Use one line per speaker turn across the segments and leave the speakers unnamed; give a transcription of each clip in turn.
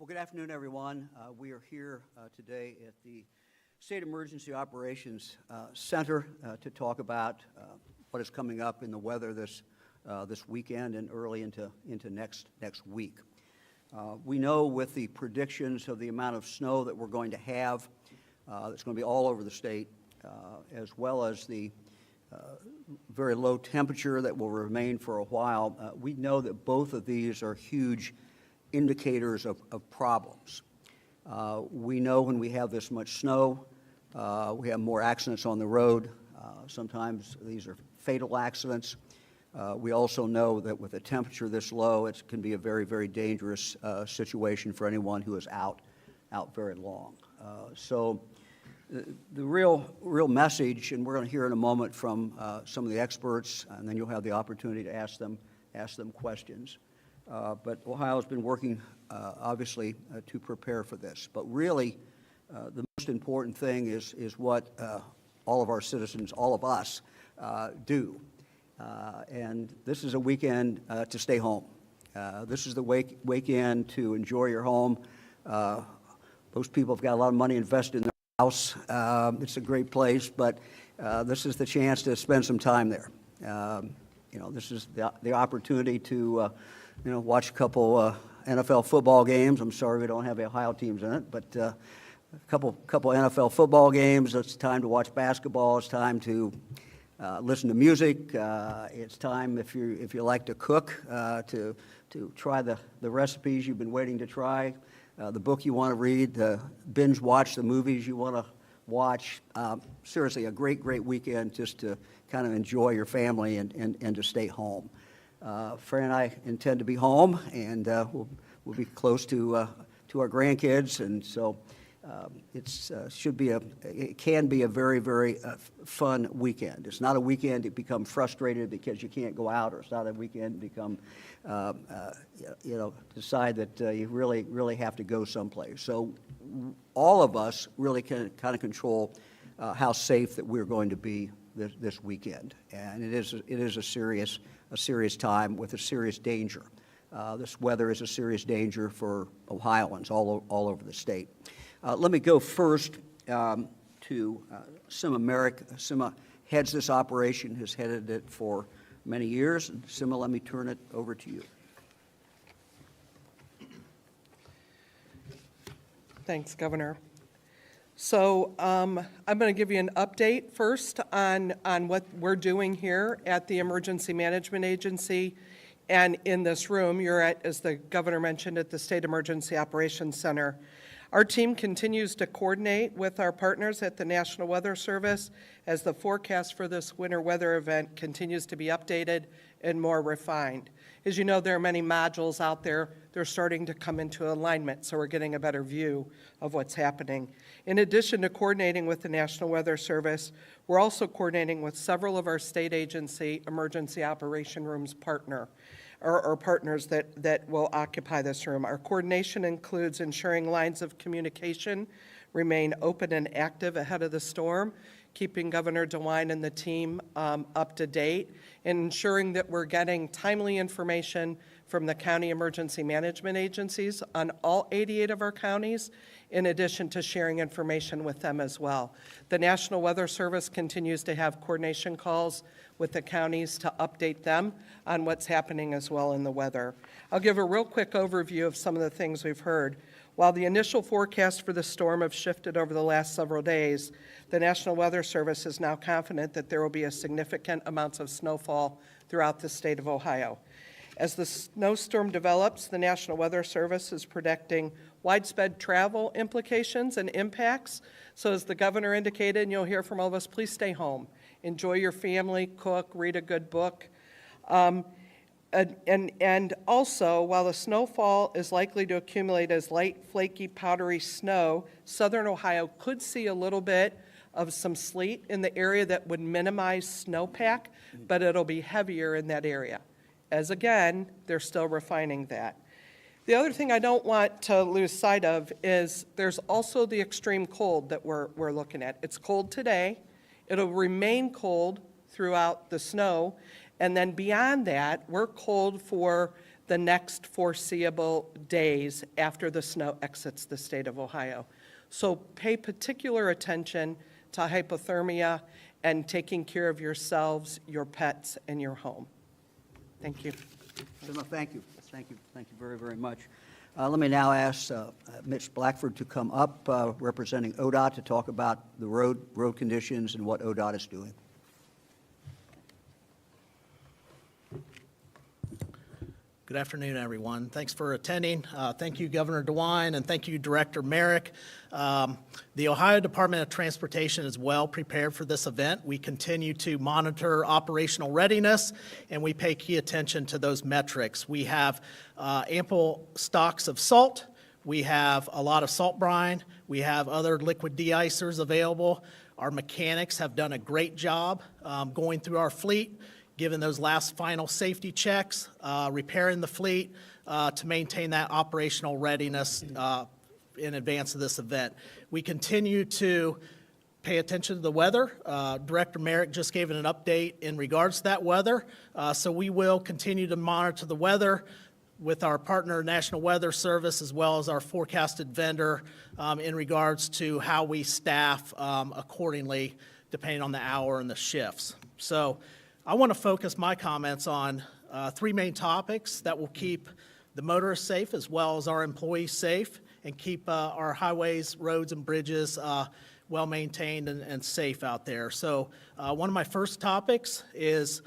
Well, good afternoon, everyone. We are here today at the State Emergency Operations Center to talk about what is coming up in the weather this weekend and early into next week. We know with the predictions of the amount of snow that we're going to have, that's going to be all over the state, as well as the very low temperature that will remain for a while, we know that both of these are huge indicators of problems. We know when we have this much snow, we have more accidents on the road. Sometimes these are fatal accidents. We also know that with a temperature this low, it can be a very, very dangerous situation for anyone who is out very long. So the real message, and we're going to hear in a moment from some of the experts, and then you'll have the opportunity to ask them questions. But Ohio has been working, obviously, to prepare for this. But really, the most important thing is what all of our citizens, all of us, do. And this is a weekend to stay home. This is the weekend to enjoy your home. Most people have got a lot of money invested in their house. It's a great place, but this is the chance to spend some time there. This is the opportunity to watch a couple NFL football games. I'm sorry we don't have Ohio teams in it, but a couple NFL football games. It's time to watch basketball. It's time to listen to music. It's time, if you like to cook, to try the recipes you've been waiting to try, the book you want to read, binge watch the movies you want to watch. Seriously, a great weekend just to kind of enjoy your family and to stay home. Fran and I intend to be home, and we'll be close to our grandkids, and so it can be a very fun weekend. It's not a weekend to become frustrated because you can't go out, or it's not a weekend to become decide that you really have to go someplace. So all of us really can kind of control how safe that we're going to be this weekend, and it is a serious time with a serious danger. This weather is a serious danger for Ohioans all over the state. Let me go first to Sima Merrick. Sima heads this operation, has headed it for many years. Sima, let me turn it over to you.
Thanks, Governor. So I'm going to give you an update first on what we're doing here at the Emergency Management Agency. And in this room, you're at, as the Governor mentioned, at the State Emergency Operations Center. Our team continues to coordinate with our partners at the National Weather Service as the forecast for this winter weather event continues to be updated and more refined. As you know, there are many modules out there. They're starting to come into alignment, so we're getting a better view of what's happening. In addition to coordinating with the National Weather Service, we're also coordinating with several of our state agency emergency operation rooms partners that will occupy this room. Our coordination includes ensuring lines of communication remain open and active ahead of the storm, keeping Governor DeWine and the team up to date, and ensuring that we're getting timely information from the county emergency management agencies on all 88 of our counties, in addition to sharing information with them as well. The National Weather Service continues to have coordination calls with the counties to update them on what's happening as well in the weather. I'll give a real quick overview of some of the things we've heard. While the initial forecast for the storm have shifted over the last several days, the National Weather Service is now confident that there will be a significant amounts of snowfall throughout the state of Ohio. As the snowstorm develops, the National Weather Service is predicting widespread travel implications and impacts. So as the governor indicated, and you'll hear from all of us, please stay home. Enjoy your family, cook, read a good book. And also, while the snowfall is likely to accumulate as light, flaky, powdery snow, southern Ohio could see a little bit of some sleet in the area that would minimize snowpack, but it'll be heavier in that area. As again, they're still refining that. The other thing I don't want to lose sight of is there's also the extreme cold that we're looking at. It's cold today. It'll remain cold throughout the snow. And then beyond that, we're cold for the next foreseeable days after the snow exits the state of Ohio. So pay particular attention to hypothermia and taking care of yourselves, your pets, and your home. Thank you.
No, thank you. Thank you very, very much. Let me now ask Mitch Blackford to come up, representing ODOT, to talk about the road conditions and what ODOT is doing.
Good afternoon, everyone. Thanks for attending. Thank you, Governor DeWine, and thank you, Director Merrick. The Ohio Department of Transportation is well prepared for this event. We continue to monitor operational readiness, and we pay key attention to those metrics. We have ample stocks of salt. We have a lot of salt brine. We have other liquid de-icers available. Our mechanics have done a great job going through our fleet, given those last final safety checks, repairing the fleet to maintain that operational readiness in advance of this event. We continue to pay attention to the weather. Director Merrick just gave an update in regards to that weather, so we will continue to monitor the weather with our partner National Weather Service as well as our forecasted vendor in regards to how we staff accordingly depending on the hour and the shifts. So I want to focus my comments on three main topics that will keep the motorists safe as well as our employees safe and keep our highways, roads, and bridges well maintained and safe out there. So one of my first topics is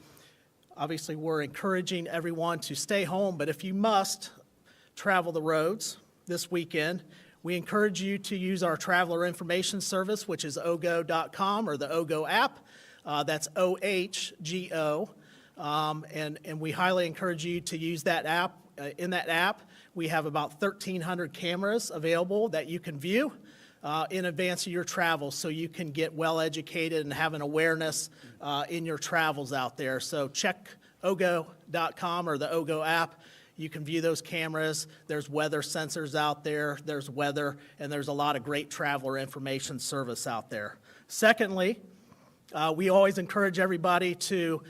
obviously we're encouraging everyone to stay home, but if you must travel the roads this weekend, we encourage you to use our traveler information service, which is ogo.com or the OGO app. That's OHGO, and we highly encourage you to use that app. In that app, we have about 1,300 cameras available that you can view in advance of your travel so you can get well educated and have an awareness in your travels out there. So check ogo.com or the OGO app. You can view those cameras. There's weather sensors out there. There's weather, and there's a lot of great traveler information service out there. Secondly, we always encourage everybody to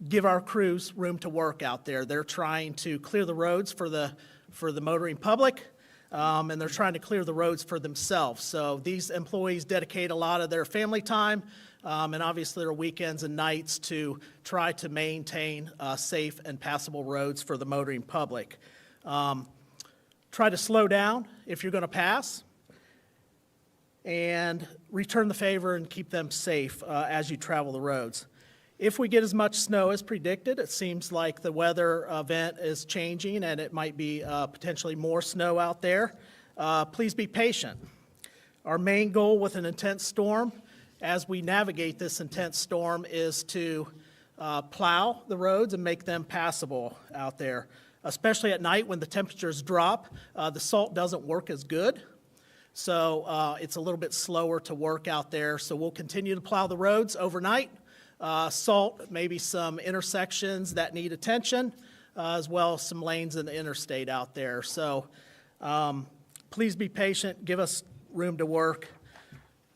give our crews room to work out there. They're trying to clear the roads for the motoring public, and they're trying to clear the roads for themselves. So these employees dedicate a lot of their family time and obviously their weekends and nights to try to maintain safe and passable roads for the motoring public. Try to slow down if you're going to pass, and return the favor and keep them safe as you travel the roads. If we get as much snow as predicted, it seems like the weather event is changing and it might be potentially more snow out there. Please be patient. Our main goal with an intense storm, as we navigate this intense storm, is to plow the roads and make them passable out there. Especially at night when the temperatures drop, the salt doesn't work as good. So it's a little bit slower to work out there. So we'll continue to plow the roads overnight. Salt maybe some intersections that need attention, as well as some lanes in the interstate out there. So please be patient. Give us room to work.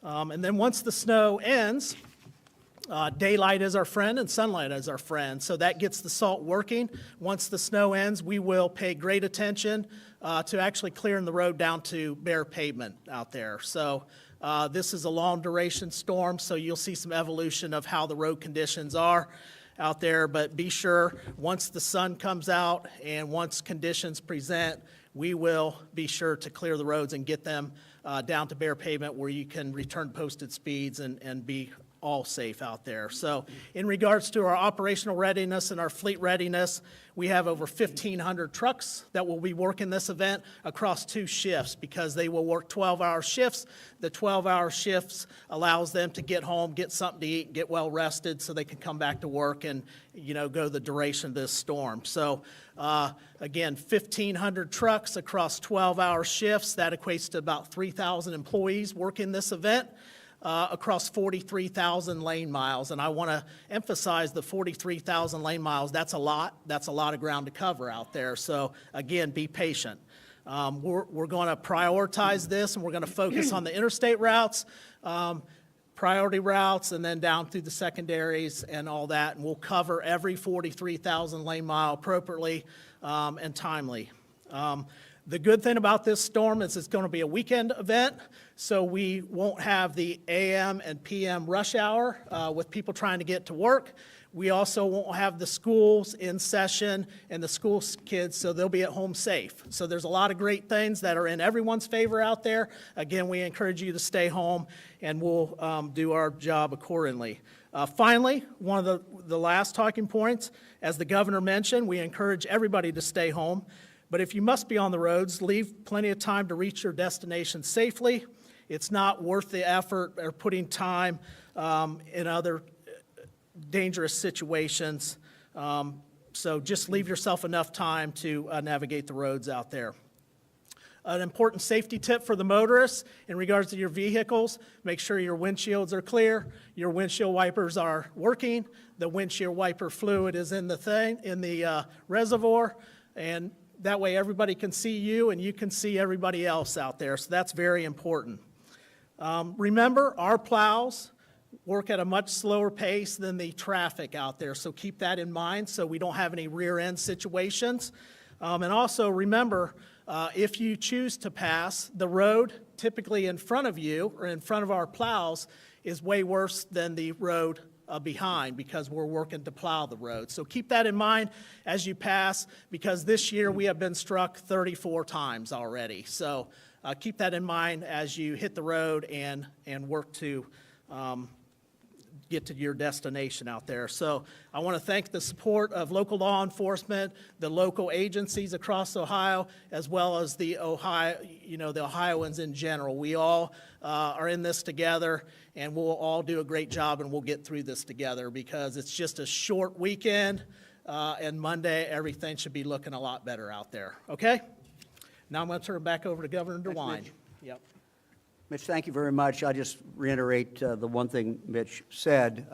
And then once the snow ends, daylight is our friend and sunlight is our friend. So that gets the salt working. Once the snow ends, we will pay great attention to actually clearing the road down to bare pavement out there. So this is a long duration storm, so you'll see some evolution of how the road conditions are out there. But be sure, once the sun comes out and once conditions present, we will be sure to clear the roads and get them down to bare pavement where you can return posted speeds and be all safe out there. So in regards to our operational readiness and our fleet readiness, we have over 1,500 trucks that will be working this event across 2 shifts because they will work 12-hour shifts. The 12-hour shifts allows them to get home, get something to eat, get well rested so they can come back to work and, go the duration of this storm. So again, 1,500 trucks across 12-hour shifts. That equates to about 3,000 employees working this event. Across 43,000 lane miles. And I want to emphasize the 43,000 lane miles. That's a lot. That's a lot of ground to cover out there. So again, be patient. We're going to prioritize this, and we're going to focus on the interstate routes. priority routes, and then down through the secondaries and all that. And we'll cover every 43,000 lane mile appropriately and timely. The good thing about this storm is it's going to be a weekend event, so we won't have the AM and PM rush hour with people trying to get to work. We also won't have the schools in session and the school kids, so they'll be at home safe. So there's a lot of great things that are in everyone's favor out there. Again, we encourage you to stay home, and we'll do our job accordingly. Finally, one of the last talking points, as the governor mentioned, we encourage everybody to stay home. But if you must be on the roads, leave plenty of time to reach your destination safely. It's not worth the effort or putting time in other dangerous situations. So just leave yourself enough time to navigate the roads out there. An important safety tip for the motorists in regards to your vehicles: make sure your windshields are clear, your windshield wipers are working, the windshield wiper fluid is in the reservoir, and that way everybody can see you and you can see everybody else out there. So that's very important. Remember, our plows work at a much slower pace than the traffic out there, so keep that in mind so we don't have any rear-end situations. And also remember, if you choose to pass, the road typically in front of you or in front of our plows is way worse than the road behind, because we're working to plow the road. So keep that in mind as you pass, because this year we have been struck 34 times already. So keep that in mind as you hit the road and work to get to your destination out there. So I want to thank the support of local law enforcement, the local agencies across Ohio, as well as the Ohioans in general. We all are in this together, and we'll all do a great job, and we'll get through this together, because it's just a short weekend, and Monday everything should be looking a lot better out there. Okay? Now I'm going to turn it back over to Governor DeWine. Yep.
Mitch, thank you very much. I just reiterate the one thing Mitch said.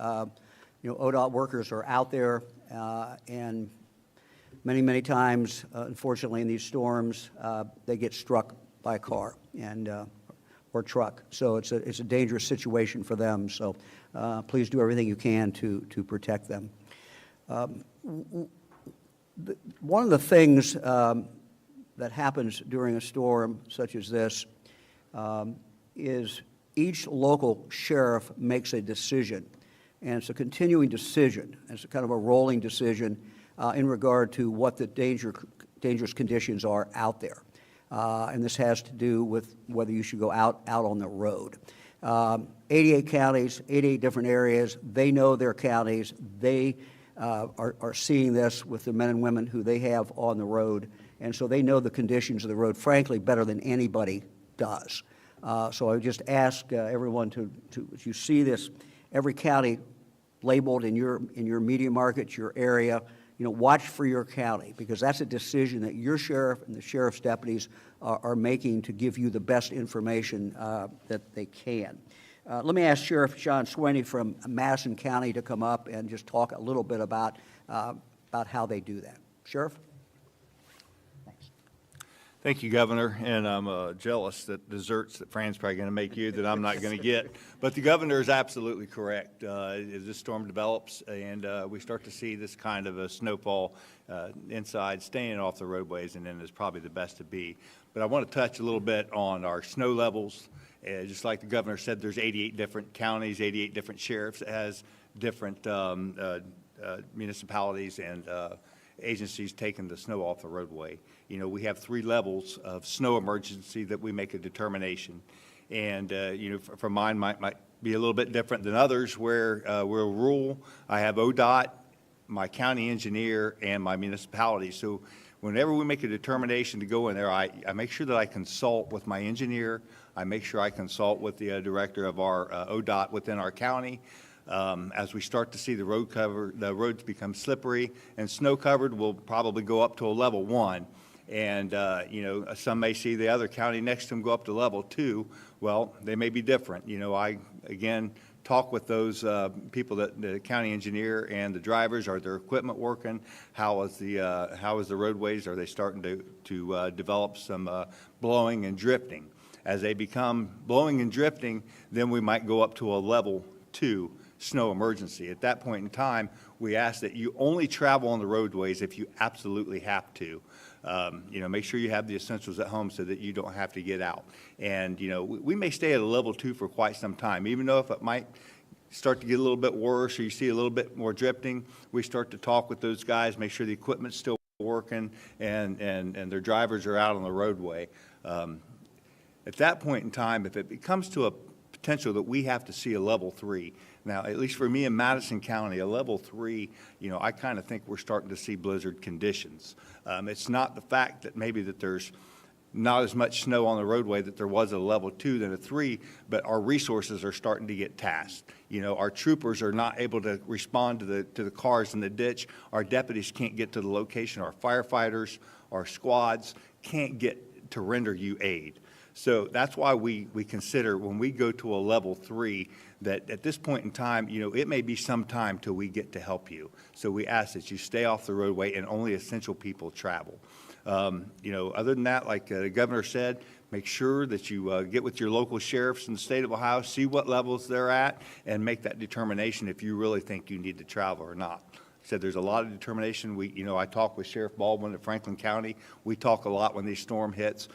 ODOT workers are out there, and many times, unfortunately, in these storms, they get struck by a car or truck. So it's a dangerous situation for them. So please do everything you can to protect them. One of the things that happens during a storm such as this is each local sheriff makes a decision, and it's a continuing decision. It's a kind of a rolling decision in regard to what the dangerous conditions are out there. And this has to do with whether you should go out on the road. 88 counties, 88 different areas. They know their counties. They are seeing this with the men and women who they have on the road, and so they know the conditions of the road, frankly, better than anybody does. So I would just ask everyone to, as you see this, every county labeled in your media market, your area, watch for your county, because that's a decision that your sheriff and the sheriff's deputies are making to give you the best information that they can. Let me ask Sheriff John Sweeney from Madison County to come up and just talk a little bit about how they do that. Sheriff?
Thank you, Governor, and I'm jealous that desserts that Fran's probably going to make you that I'm not going to get. But the Governor is absolutely correct. As this storm develops and we start to see this kind of a snowfall inside, staying off the roadways and then is probably the best to be. But I want to touch a little bit on our snow levels. Just like the Governor said, there's 88 different counties, 88 different sheriffs. It has different municipalities and agencies taking the snow off the roadway. We have 3 levels of snow emergency that we make a determination. And, for mine might be a little bit different than others where we're rural. I have ODOT, my county engineer, and my municipality. So whenever we make a determination to go in there, I make sure that I consult with my engineer. I make sure I consult with the director of our ODOT within our county. As we start to see the roads become slippery and snow covered, we'll probably go up to a level 1. And, some may see the other county next to them go up to level 2. Well, they may be different. I, again, talk with those people, the county engineer and the drivers. Are their equipment working? How is the roadways? Are they starting to develop some blowing and drifting? As they become blowing and drifting, then we might go up to a level 2 snow emergency. At that point in time, we ask that you only travel on the roadways if you absolutely have to. Make sure you have the essentials at home so that you don't have to get out. And, we may stay at a level 2 for quite some time, even though if it might start to get a little bit worse or you see a little bit more drifting, we start to talk with those guys, make sure the equipment's still working and their drivers are out on the roadway. At that point in time, if it becomes to a potential that we have to see a level 3, now, at least for me in Madison County, a level 3, I kind of think we're starting to see blizzard conditions. It's not the fact that maybe that there's not as much snow on the roadway that there was a level 2 than a 3, but our resources are starting to get tasked. Our troopers are not able to respond to the cars in the ditch. Our deputies can't get to the location. Our firefighters, our squads can't get to render you aid. So that's why we consider when we go to a level 3 that at this point in time, it may be some time till we get to help you. So we ask that you stay off the roadway and only essential people travel. Other than that, like the governor said, make sure that you get with your local sheriffs in the state of Ohio, see what levels they're at, and make that determination if you really think you need to travel or not. Said there's a lot of determination. I talk with Sheriff Baldwin at Franklin County. We talk a lot when these storm hits.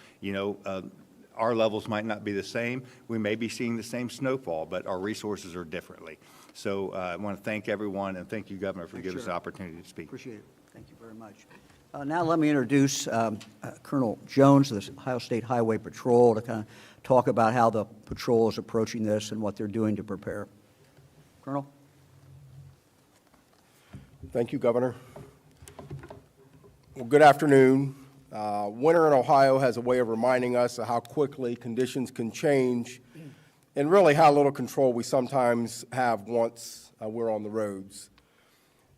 Our levels might not be the same. We may be seeing the same snowfall, but our resources are differently. So I want to thank everyone and thank you, Governor, for giving us the opportunity to speak.
Appreciate it. Thank you very much. Now let me introduce Colonel Jones of the Ohio State Highway Patrol to kind of talk about how the patrol is approaching this and what they're doing to prepare. Colonel?
Thank you, Governor. Well, good afternoon. Winter in Ohio has a way of reminding us of how quickly conditions can change and really how little control we sometimes have once we're on the roads.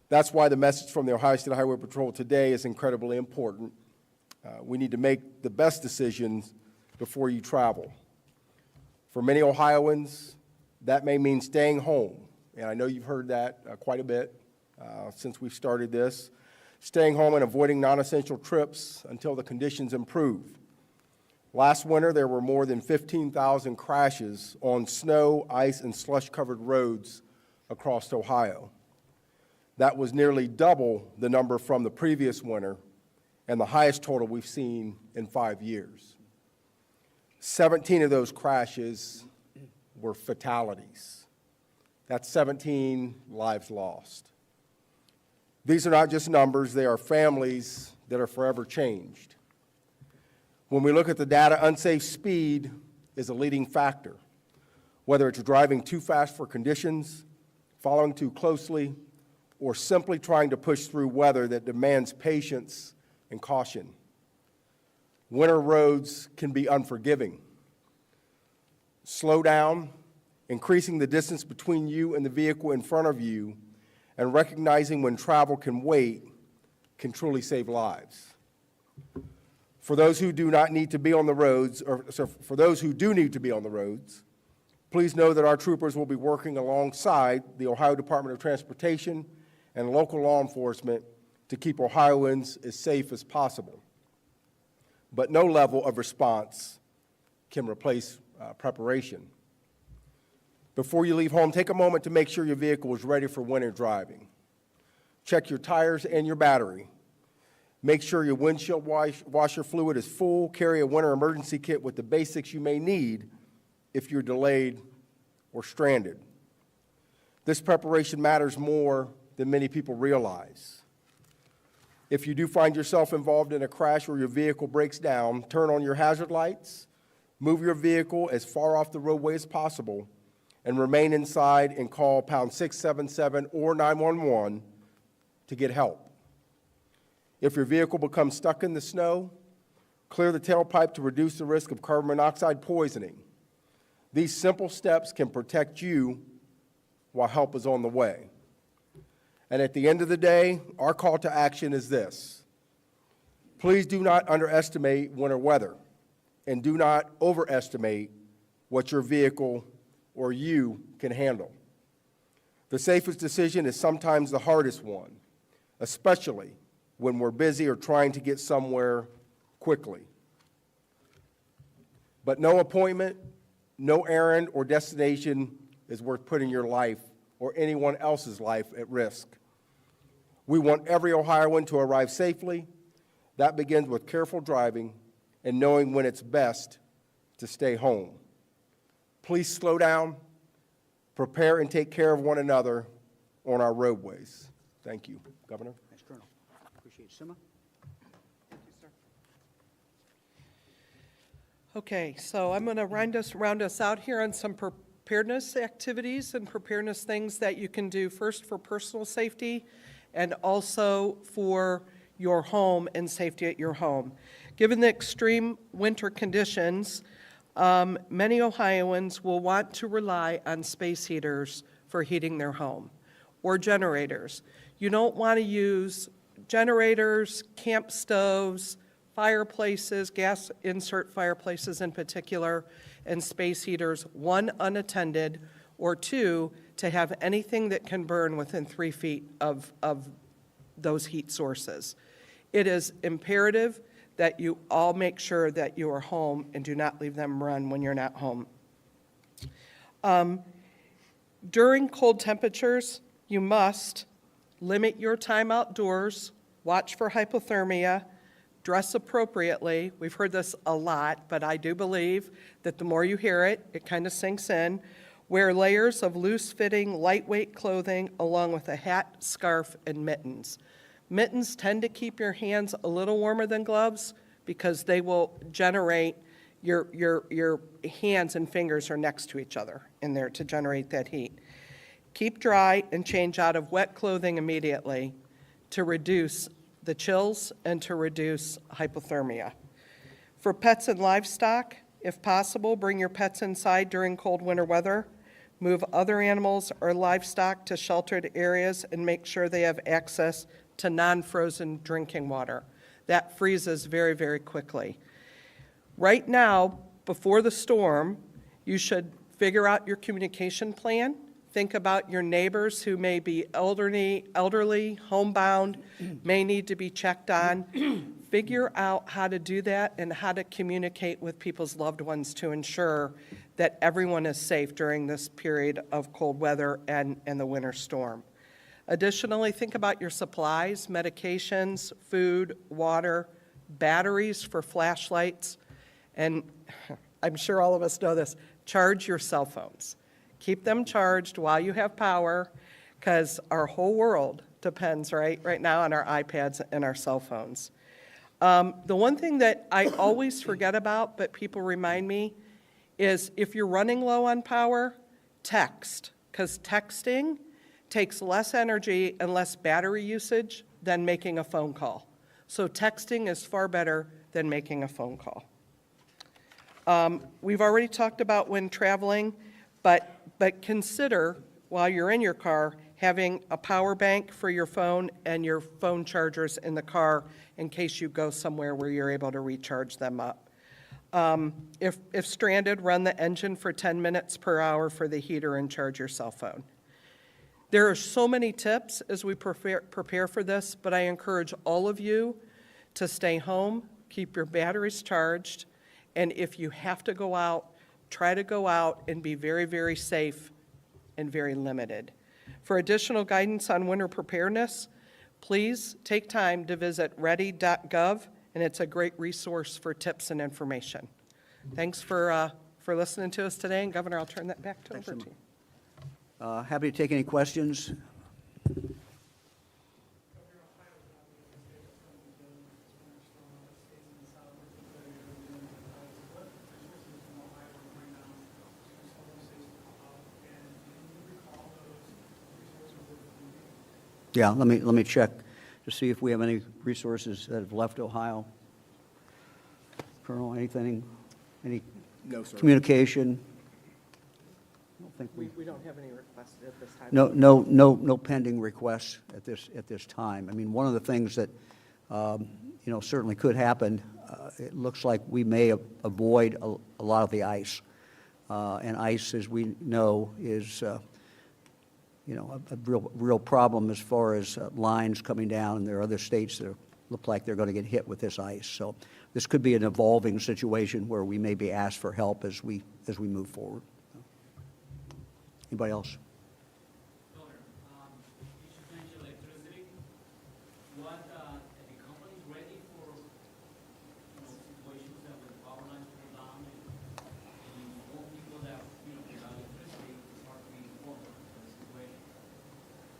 That's why the message from the Ohio State Highway Patrol today is incredibly important. We need to make the best decisions before you travel. For many Ohioans, that may mean staying home, and I know you've heard that quite a bit since we've started this. Staying home and avoiding non-essential trips until the conditions improve. Last winter, there were more than 15,000 crashes on snow, ice, and slush-covered roads across Ohio. That was nearly double the number from the previous winter and the highest total we've seen in 5 years. 17 of those crashes were fatalities. That's 17 lives lost. These are not just numbers, they are families that are forever changed. When we look at the data, unsafe speed is a leading factor, whether it's driving too fast for conditions, following too closely, or simply trying to push through weather that demands patience and caution. Winter roads can be unforgiving. Slow down, increasing the distance between you and the vehicle in front of you, and recognizing when travel can wait can truly save lives. For those who do not need to be on the roads, for those who do need to be on the roads, please know that our troopers will be working alongside the Ohio Department of Transportation and local law enforcement to keep Ohioans as safe as possible. But no level of response can replace preparation. Before you leave home, take a moment to make sure your vehicle is ready for winter driving. Check your tires and your battery. Make sure your windshield washer fluid is full. Carry a winter emergency kit with the basics you may need if you're delayed or stranded. This preparation matters more than many people realize. If you do find yourself involved in a crash or your vehicle breaks down, turn on your hazard lights, move your vehicle as far off the roadway as possible, and remain inside and call pound 677 or 911 to get help. If your vehicle becomes stuck in the snow, clear the tailpipe to reduce the risk of carbon monoxide poisoning. These simple steps can protect you while help is on the way. And at the end of the day, our call to action is this. Please do not underestimate winter weather, and do not overestimate what your vehicle or you can handle. The safest decision is sometimes the hardest one, especially when we're busy or trying to get somewhere quickly. But no appointment, no errand or destination is worth putting your life or anyone else's life at risk. We want every Ohioan to arrive safely. That begins with careful driving and knowing when it's best to stay home. Please slow down, prepare and take care of one another on our roadways. Thank you, Governor.
Thanks, Colonel. Appreciate it. Sima?
Okay, so I'm going to round us out here on some preparedness activities and preparedness things that you can do first for personal safety and also for your home and safety at your home. Given the extreme winter conditions, many Ohioans will want to rely on space heaters for heating their home or generators. You don't want to use generators, camp stoves, fireplaces, gas insert fireplaces in particular, and space heaters, one, unattended, or two, to have anything that can burn within 3 feet of those heat sources. It is imperative that you all make sure that you are home and do not leave them run when you're not home. During cold temperatures, you must limit your time outdoors, watch for hypothermia, dress appropriately. We've heard this a lot, but I do believe that the more you hear it, it kind of sinks in. Wear layers of loose-fitting, lightweight clothing along with a hat, scarf, and mittens. Mittens tend to keep your hands a little warmer than gloves because they will generate, your hands and fingers are next to each other in there to generate that heat. Keep dry and change out of wet clothing immediately to reduce the chills and to reduce hypothermia. For pets and livestock, if possible, bring your pets inside during cold winter weather. Move other animals or livestock to sheltered areas and make sure they have access to non-frozen drinking water. That freezes very, very quickly. Right now, before the storm, you should figure out your communication plan. Think about your neighbors who may be elderly, homebound, may need to be checked on. Figure out how to do that and how to communicate with people's loved ones to ensure that everyone is safe during this period of cold weather and the winter storm. Additionally, think about your supplies, medications, food, water, batteries for flashlights, and I'm sure all of us know this, charge your cell phones. Keep them charged while you have power, because our whole world depends right now on our iPads and our cell phones. The one thing that I always forget about, but people remind me, is if you're running low on power, text, because texting takes less energy and less battery usage than making a phone call. So texting is far better than making a phone call. We've already talked about when traveling, but consider, while you're in your car, having a power bank for your phone and your phone chargers in the car in case you go somewhere where you're able to recharge them up. If stranded, run the engine for 10 minutes per hour for the heater and charge your cell phone. There are so many tips as we prepare for this, but I encourage all of you to stay home, keep your batteries charged, and if you have to go out, try to go out and be very, very safe and very limited. For additional guidance on winter preparedness, please take time to visit ready.gov, and it's a great resource for tips and information. Thanks for listening to us today, and Governor, I'll turn that back over to you.
Happy to take any questions. Yeah, let me check to see if we have any resources that have left Ohio. Colonel, anything, any
No, sir.
communication? I don't think
We don't have any requests at this time.
No pending requests at this time. I mean, one of the things that, certainly could happen, it looks like we may avoid a lot of the ice. And ice, as we know, is, a real problem as far as lines coming down, and there are other states that are look like they're going to get hit with this ice. So this could be an evolving situation where we may be asked for help as we move forward. Anybody else?
Governor, you just mentioned electricity. What, are the companies ready for, situations that when the power lines go down and more people that, without electricity, it's hard to be informed of the situation?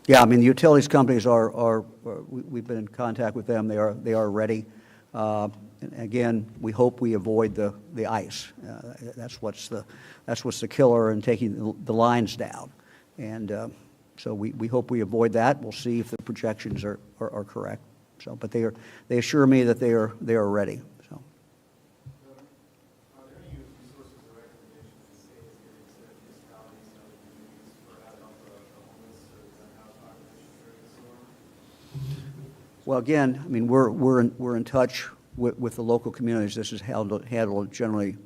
Yeah, I mean, the utilities companies we've been in contact with them. They are ready. And again, we hope we avoid the ice. That's what's the killer in taking the lines down. And so we hope we avoid that. We'll see if the projections are correct. So, but they assure me that they are ready. So.
Are there any resources or recommendations the state is giving to municipalities and other communities for how to help the homeless or the unhoused population during the storm?
Well, again, I mean, we're in touch with the local communities. This is handled generally,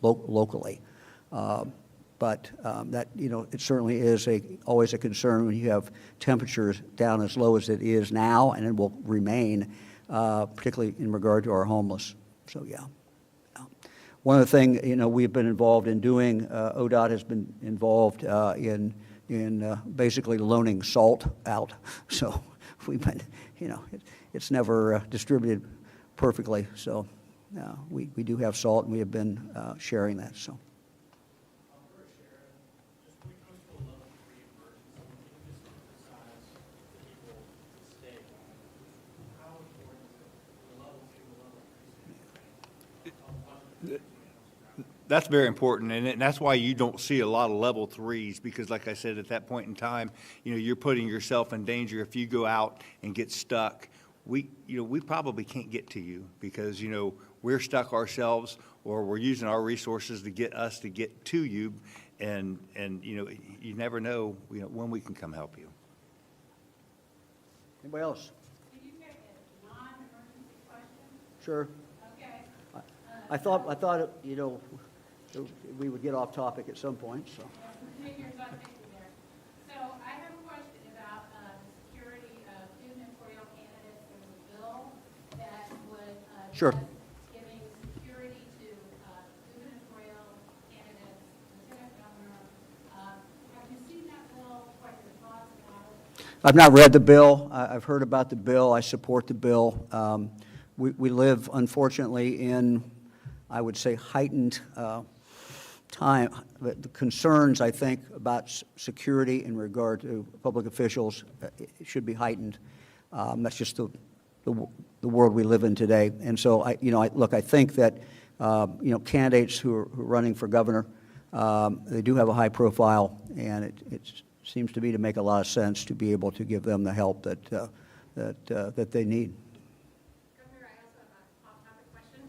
locally. But that, it certainly is always a concern when you have temperatures down as low as it is now, and it will remain, particularly in regard to our homeless. So, yeah. One of the things, we've been involved in doing, ODOT has been involved in basically loaning salt out. So we've been, it's never distributed perfectly. So we do have salt, and we have been sharing that. So.
That's very important, and that's why you don't see a lot of level threes, because like I said, at that point in time, you're putting yourself in danger. If you go out and get stuck, we probably can't get to you because, we're stuck ourselves, or we're using our resources to get us to get to you, and you never know, when we can come help you.
Anybody else?
Can you take a non-emergency question?
Sure.
Okay.
I thought, we would get off topic at some point, so.
You're not thinking there. So I have a question about the security of gubernatorial candidates. There was a bill that would
Sure.
address giving security to gubernatorial candidates, lieutenant governor. Have you seen that bill? What are your thoughts about it?
I've not read the bill. I've heard about the bill. I support the bill. We live, unfortunately, in, I would say, heightened time. The concerns, I think, about security in regard to public officials should be heightened. That's just the world we live in today. And so, I think that, candidates who are running for governor, they do have a high profile, and it seems to me to make a lot of sense to be able to give them the help that they need.
Governor, I also have a off-topic question.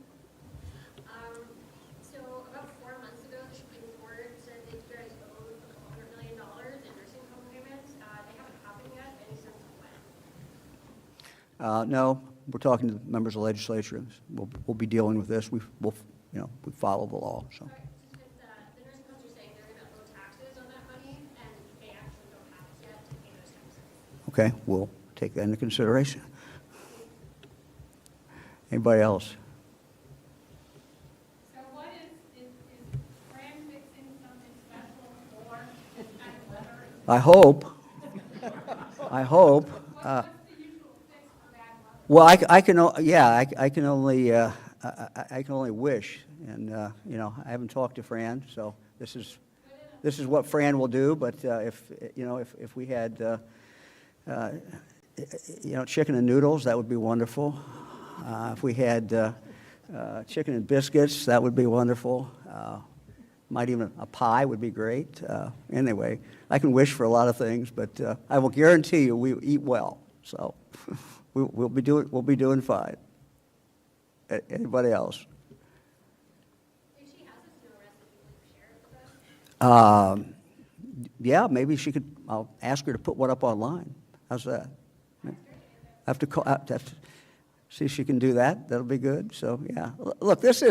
So about 4 months ago, the Supreme Court said that you guys owed $100 million in nursing home payments. They haven't happened yet. Any sense of when?
No, we're talking to members of the legislature. We'll be dealing with this. We follow the law, so.
Sorry, just because the nursing homes are saying they're going to owe taxes on that money, and they actually don't have it yet to pay those taxes.
Okay, we'll take that into consideration. Anybody else?
So what is Fran fixing something special for this kind of weather?
I hope.
What's the usual fix for bad weather?
Well, I can only wish, and I haven't talked to Fran, so this is what Fran will do. But if we had chicken and noodles, that would be wonderful. If we had chicken and biscuits, that would be wonderful. Might even a pie would be great. Anyway, I can wish for a lot of things, but I will guarantee you we eat well. So we'll be doing fine. Anybody else?
If she has a snow recipe, will you share it with us?
Yeah, maybe she could. I'll ask her to put one up online. How's that? I have to see if she can do that. That'll be good. So yeah, look, there's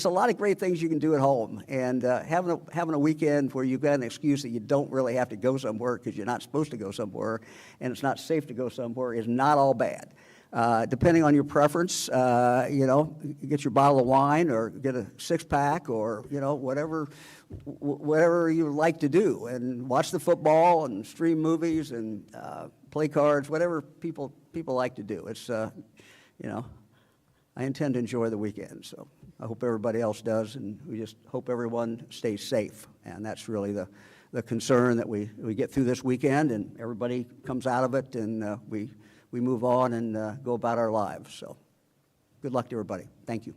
a lot of great things you can do at home, and having a weekend where you've got an excuse that you don't really have to go somewhere because you're not supposed to go somewhere, and it's not safe to go somewhere is not all bad. Depending on your preference, you know, you get your bottle of wine or get a six-pack or, you know, whatever you like to do, and watch the football and stream movies and play cards, whatever people like to do. It's, you know, I intend to enjoy the weekend, so I hope everybody else does, and we just hope everyone stays safe. And that's really the concern, that we get through this weekend and everybody comes out of it, and we move on and go about our lives. So good luck to everybody. Thank you.